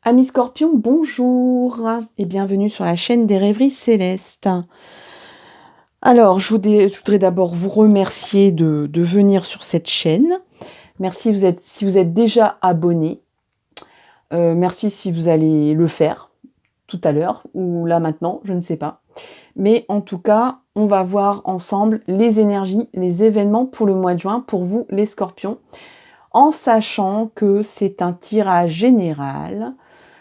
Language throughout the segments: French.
Amis Scorpions, bonjour et bienvenue sur la chaîne des rêveries célestes. Alors, je voudrais d'abord vous remercier de venir sur cette chaîne. Merci si vous êtes déjà abonné. Merci si vous allez le faire tout à l'heure ou là maintenant, je ne sais pas. Mais en tout cas, on va voir ensemble les énergies, les événements pour le mois de juin pour vous les Scorpions, en sachant que c'est un tirage général,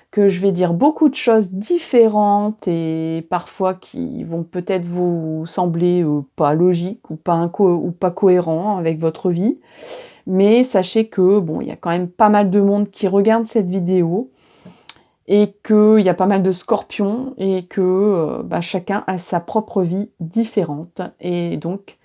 que je vais dire beaucoup de choses différentes et parfois qui vont peut-être vous sembler pas logiques ou pas cohérents avec votre vie. Mais sachez que bon, il y a quand même pas mal de monde qui regarde cette vidéo et qu'il y a pas mal de scorpions et que chacun a sa propre vie différente. Et donc,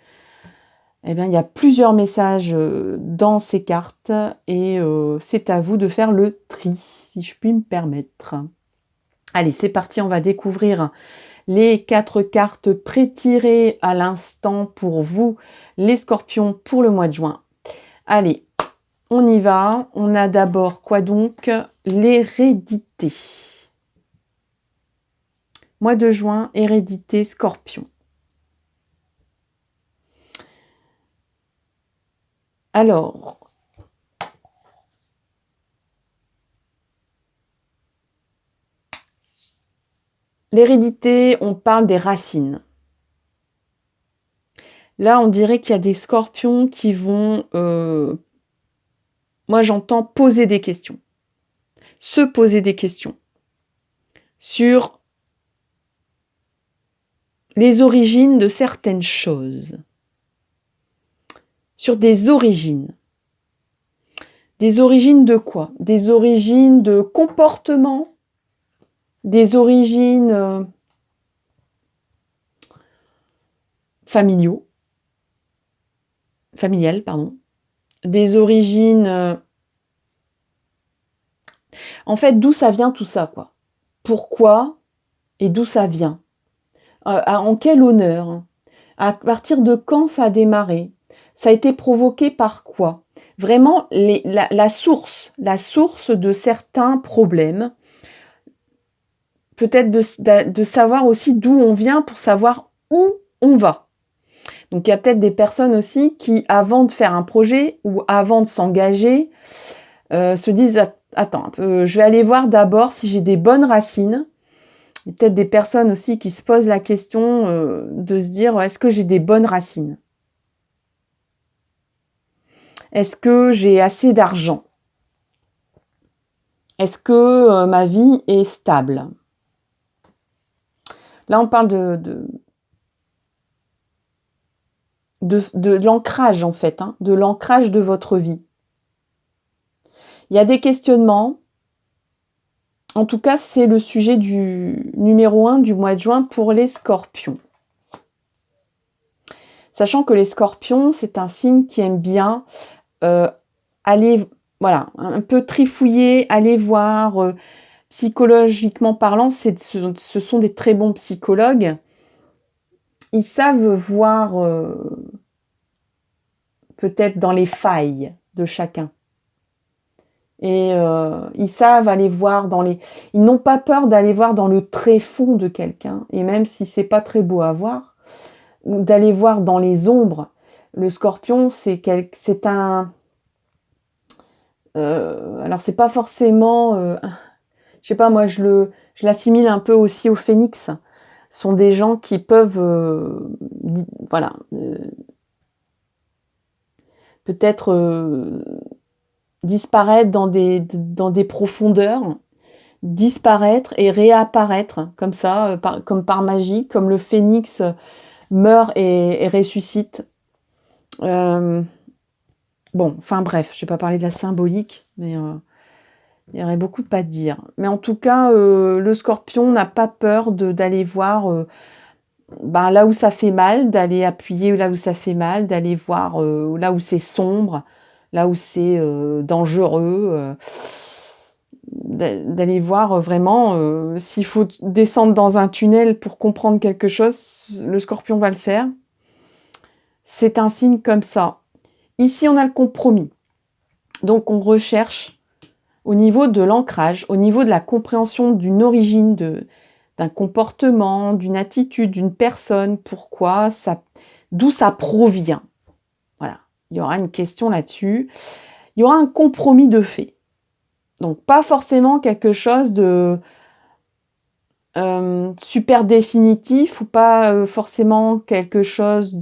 eh bien, il y a plusieurs messages dans ces cartes et c'est à vous de faire le tri, si je puis me permettre. Allez, c'est parti, on va découvrir les 4 cartes pré-tirées à l'instant pour vous, les Scorpions, pour le mois de juin. Allez, on y va. On a d'abord quoi donc? L'hérédité. Mois de juin, hérédité, Scorpion. Alors, l'hérédité, on parle des racines. Là, on dirait qu'il y a des Scorpions qui vont, moi j'entends poser des questions, se poser des questions sur les origines de certaines choses. Sur des origines. Des origines de quoi? Des origines de comportement, des origines familiales, pardon. Des origines... En fait, d'où ça vient tout ça, quoi? Pourquoi et d'où ça vient? En quel honneur? À partir de quand ça a démarré? Ça a été provoqué par quoi? Vraiment, la source de certains problèmes. Peut-être de savoir aussi d'où on vient pour savoir où on va. Donc, il y a peut-être des personnes aussi qui, avant de faire un projet ou avant de s'engager, se disent « Attends, je vais aller voir d'abord si j'ai des bonnes racines ». Il y a peut-être des personnes aussi qui se posent la question de se dire « Est-ce que j'ai des bonnes racines ? Est-ce que j'ai assez d'argent ? Est-ce que ma vie est stable ?» Là, on parle de l'ancrage, en fait, hein, de l'ancrage de votre vie. Il y a des questionnements. En tout cas, c'est le sujet du numéro 1 du mois de juin pour les Scorpions. Sachant que les Scorpions, c'est un signe qui aime bien aller, voilà, un peu trifouiller, aller voir, psychologiquement parlant, ce sont des très bons psychologues. Ils savent voir peut-être dans les failles de chacun. Et ils savent aller voir ils n'ont pas peur d'aller voir dans le tréfonds de quelqu'un. Et même si c'est pas très beau à voir, ou d'aller voir dans les ombres. Le Scorpion, c'est un... alors c'est pas forcément... je sais pas, moi je l'assimile un peu aussi au phénix. Ce sont des gens qui peuvent... voilà. Peut-être... disparaître dans des profondeurs, disparaître et réapparaître comme ça, comme par magie, comme le phénix meurt et ressuscite. Bon, enfin bref, je ne vais pas parler de la symbolique, mais il y aurait beaucoup de pas à dire. Mais en tout cas, le Scorpion n'a pas peur d'aller voir là où ça fait mal, d'aller appuyer là où ça fait mal, d'aller voir là où c'est sombre, là où c'est dangereux, d'aller voir vraiment s'il faut descendre dans un tunnel pour comprendre quelque chose, le Scorpion va le faire. C'est un signe comme ça. Ici, on a le compromis. Donc, on recherche au niveau de l'ancrage, au niveau de la compréhension d'une origine, d'un comportement, d'une attitude, d'une personne, pourquoi, d'où ça provient. Voilà, il y aura une question là-dessus. Il y aura un compromis de fait. Donc pas forcément quelque chose de super définitif ou pas forcément quelque chose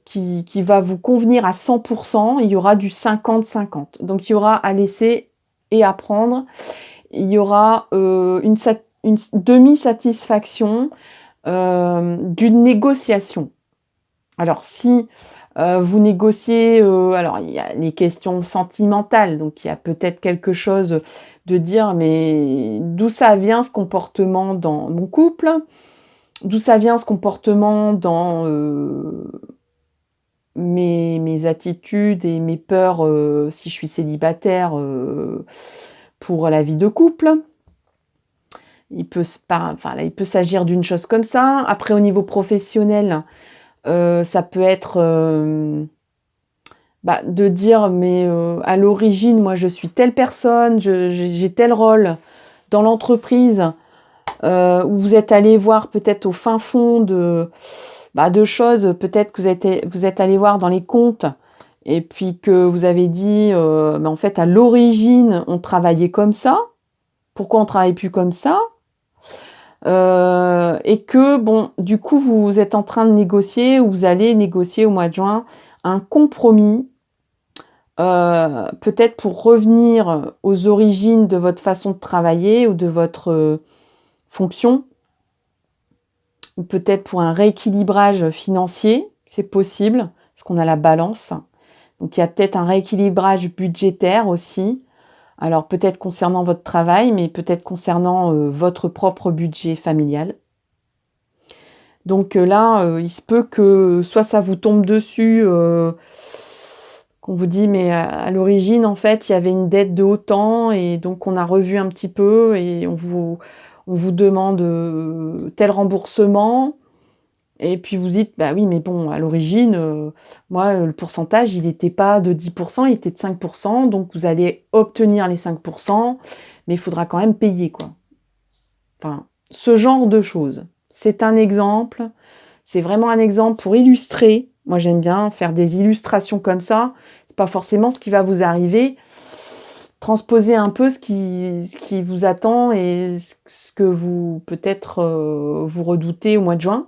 qui va vous convenir à 100%. Il y aura du 50-50. Donc il y aura à laisser et à prendre. Il y aura une demi-satisfaction d'une négociation. Alors si vous négociez, alors il y a les questions sentimentales, donc il y a peut-être quelque chose de dire mais d'où ça vient ce comportement dans mon couple? D'où ça vient ce comportement dans mes attitudes et mes peurs si je suis célibataire pour la vie de couple? Il peut s'agir d'une chose comme ça. Après au niveau professionnel, ça peut être de dire mais à l'origine moi je suis telle personne, j'ai tel rôle dans l'entreprise, où vous êtes allé voir peut-être au fin fond de choses, peut-être que vous êtes allé voir dans les comptes et puis que vous avez dit mais en fait à l'origine on travaillait comme ça, pourquoi on travaille plus comme ça? Et que bon du coup vous êtes en train de négocier ou vous allez négocier au mois de juin un compromis, peut-être pour revenir aux origines de votre façon de travailler ou de votre fonction, ou peut-être pour un rééquilibrage financier, c'est possible, parce qu'on a la balance. Donc il y a peut-être un rééquilibrage budgétaire aussi. Alors peut-être concernant votre travail, mais peut-être concernant votre propre budget familial. Donc là, il se peut que soit ça vous tombe dessus, qu'on vous dit mais à l'origine en fait il y avait une dette de autant et donc on a revu un petit peu et on vous demande tel remboursement et puis vous dites bah oui mais bon à l'origine moi le pourcentage il n'était pas de 10%, il était de 5%, donc vous allez obtenir les 5%, mais il faudra quand même payer quoi. Enfin, ce genre de choses. C'est un exemple, c'est vraiment un exemple pour illustrer. Moi j'aime bien faire des illustrations comme ça. C'est pas forcément ce qui va vous arriver. Transposer un peu ce qui vous attend et ce que vous peut-être vous redoutez au mois de juin.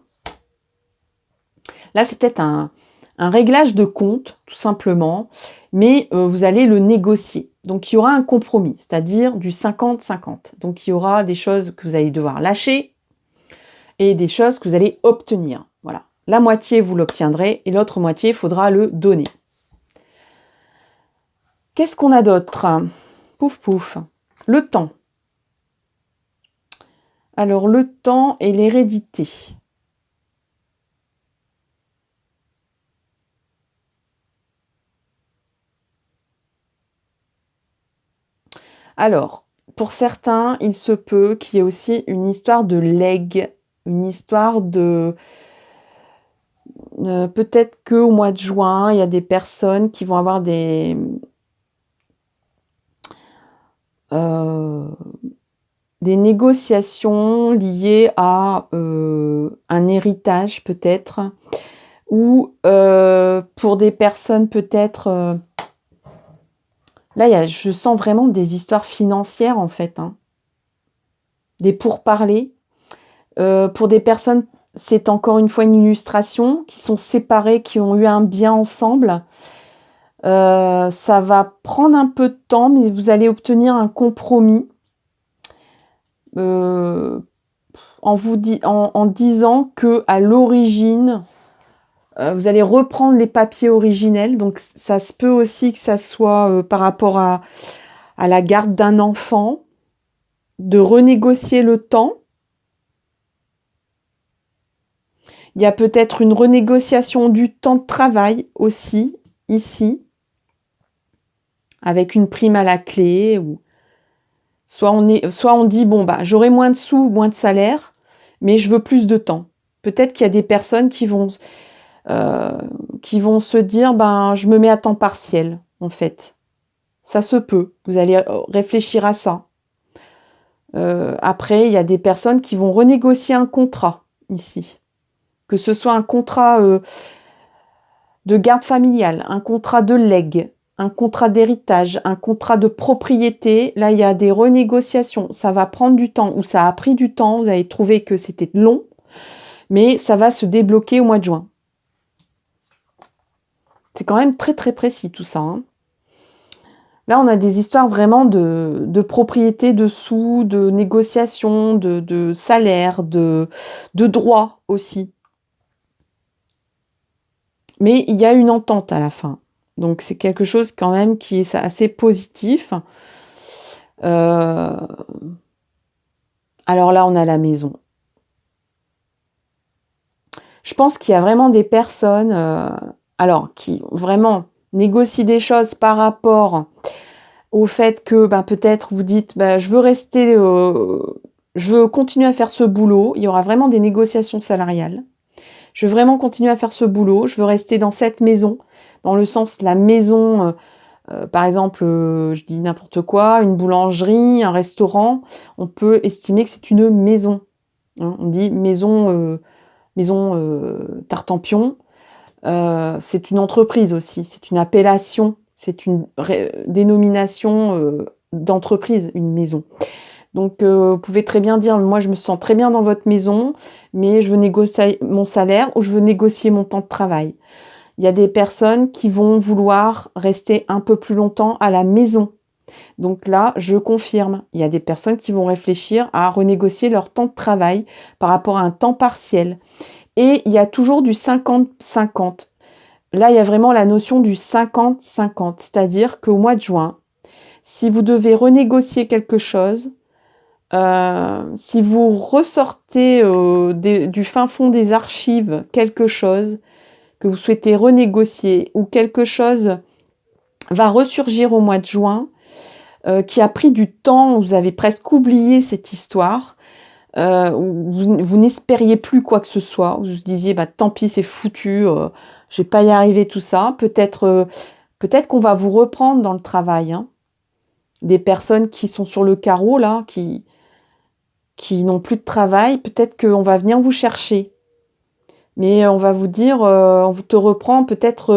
Là, c'est peut-être un réglage de compte, tout simplement, mais vous allez le négocier. Donc, il y aura un compromis, c'est-à-dire du 50-50. Donc, il y aura des choses que vous allez devoir lâcher et des choses que vous allez obtenir. Voilà. La moitié, vous l'obtiendrez et l'autre moitié, il faudra le donner. Qu'est-ce qu'on a d'autre? Pouf, pouf. Le temps. Alors, le temps et l'hérédité. Alors, pour certains, il se peut qu'il y ait aussi une histoire de legs, une histoire de... peut-être qu'au mois de juin, il y a des personnes qui vont avoir des négociations liées à un héritage peut-être, ou pour des personnes peut-être... là, je sens vraiment des histoires financières en fait, hein. Des pourparlers. Pour des personnes, c'est encore une fois une illustration, qui sont séparées, qui ont eu un bien ensemble. Ça va prendre un peu de temps, mais vous allez obtenir un compromis en disant qu'à l'origine, vous allez reprendre les papiers originels. Donc ça se peut aussi que ça soit par rapport à la garde d'un enfant, de renégocier le temps. Il y a peut-être une renégociation du temps de travail aussi, ici, avec une prime à la clé. Ou... soit on dit, bon, j'aurai moins de sous, moins de salaire, mais je veux plus de temps. Peut-être qu'il y a des personnes qui vont se dire, je me mets à temps partiel, en fait. Ça se peut. Vous allez réfléchir à ça. Après, il y a des personnes qui vont renégocier un contrat ici. Que ce soit un contrat de garde familiale, un contrat de legs, un contrat d'héritage, un contrat de propriété. Là, il y a des renégociations. Ça va prendre du temps ou ça a pris du temps. Vous avez trouvé que c'était long, mais ça va se débloquer au mois de juin. C'est quand même très très précis tout ça. Hein. Là, on a des histoires vraiment de propriété, de sous, de négociation, de salaire, de droits aussi. Mais il y a une entente à la fin. Donc c'est quelque chose quand même qui est assez positif. Alors là, on a la maison. Je pense qu'il y a vraiment des personnes qui vraiment négocient des choses par rapport au fait que peut-être vous dites je veux rester, je veux continuer à faire ce boulot. Il y aura vraiment des négociations salariales. Je veux vraiment continuer à faire ce boulot. Je veux rester dans cette maison, dans le sens la maison, par exemple, je dis n'importe quoi, une boulangerie, un restaurant. On peut estimer que c'est une maison. Hein. On dit maison Tartampion. C'est une entreprise aussi. C'est une appellation. C'est une dénomination d'entreprise, une maison. Donc, vous pouvez très bien dire, moi, je me sens très bien dans votre maison, mais je veux négocier mon salaire ou je veux négocier mon temps de travail. Il y a des personnes qui vont vouloir rester un peu plus longtemps à la maison. Donc là, je confirme, il y a des personnes qui vont réfléchir à renégocier leur temps de travail par rapport à un temps partiel. Et il y a toujours du 50-50. Là, il y a vraiment la notion du 50-50, c'est-à-dire qu'au mois de juin, si vous devez renégocier quelque chose, si vous ressortez du fin fond des archives quelque chose que vous souhaitez renégocier ou quelque chose va ressurgir au mois de juin, qui a pris du temps, vous avez presque oublié cette histoire, vous n'espériez plus quoi que ce soit, vous vous disiez tant pis c'est foutu, je vais pas y arriver tout ça, peut-être qu'on va vous reprendre dans le travail, hein. Des personnes qui sont sur le carreau là, qui n'ont plus de travail, peut-être qu'on va venir vous chercher. Mais on va vous dire, on te reprend peut-être,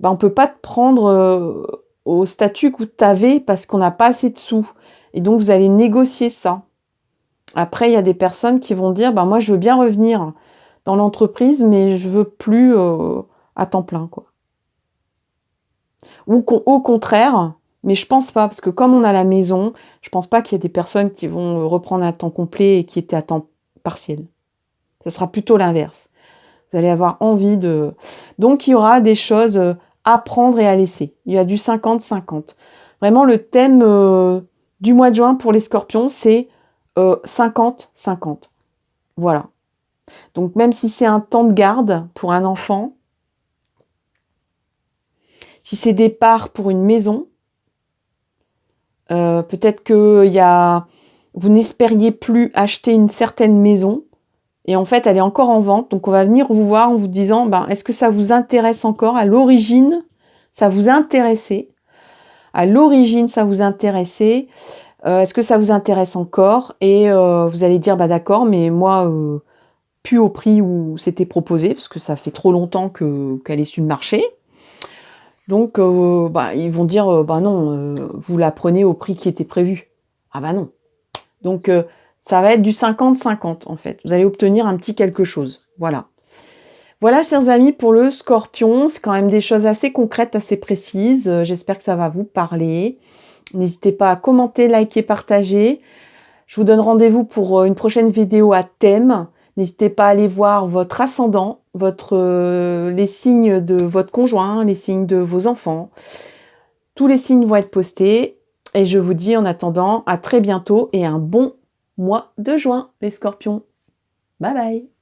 on ne peut pas te prendre au statut que tu avais parce qu'on n'a pas assez de sous. Et donc, vous allez négocier ça. Après, il y a des personnes qui vont dire, moi, je veux bien revenir dans l'entreprise, mais je veux plus à temps plein, quoi. Ou au contraire, mais je pense pas, parce que comme on a la maison, je pense pas qu'il y ait des personnes qui vont reprendre à temps complet et qui étaient à temps partiel. Ça sera plutôt l'inverse. Vous allez avoir envie de... Donc, il y aura des choses à prendre et à laisser. Il y a du 50-50. Vraiment, le thème du mois de juin pour les scorpions, c'est 50-50. Voilà. Donc, même si c'est un temps de garde pour un enfant, si c'est des parts pour une maison, peut-être que vous n'espériez plus acheter une certaine maison, et en fait, elle est encore en vente. Donc, on va venir vous voir en vous disant, est-ce que ça vous intéresse encore ? À l'origine, ça vous intéressait. À l'origine, ça vous intéressait. Est-ce que ça vous intéresse encore ? Et vous allez dire, d'accord, mais moi, plus au prix où c'était proposé, parce que ça fait trop longtemps qu'elle est sur le marché. Donc, ils vont dire, non, vous la prenez au prix qui était prévu. Ah non. Donc, ça va être du 50-50 en fait. Vous allez obtenir un petit quelque chose. Voilà. Voilà, chers amis, pour le scorpion. C'est quand même des choses assez concrètes, assez précises. J'espère que ça va vous parler. N'hésitez pas à commenter, liker, partager. Je vous donne rendez-vous pour une prochaine vidéo à thème. N'hésitez pas à aller voir votre ascendant, les signes de votre conjoint, les signes de vos enfants. Tous les signes vont être postés. Et je vous dis en attendant à très bientôt et un bon mois de juin, les scorpions. Bye bye.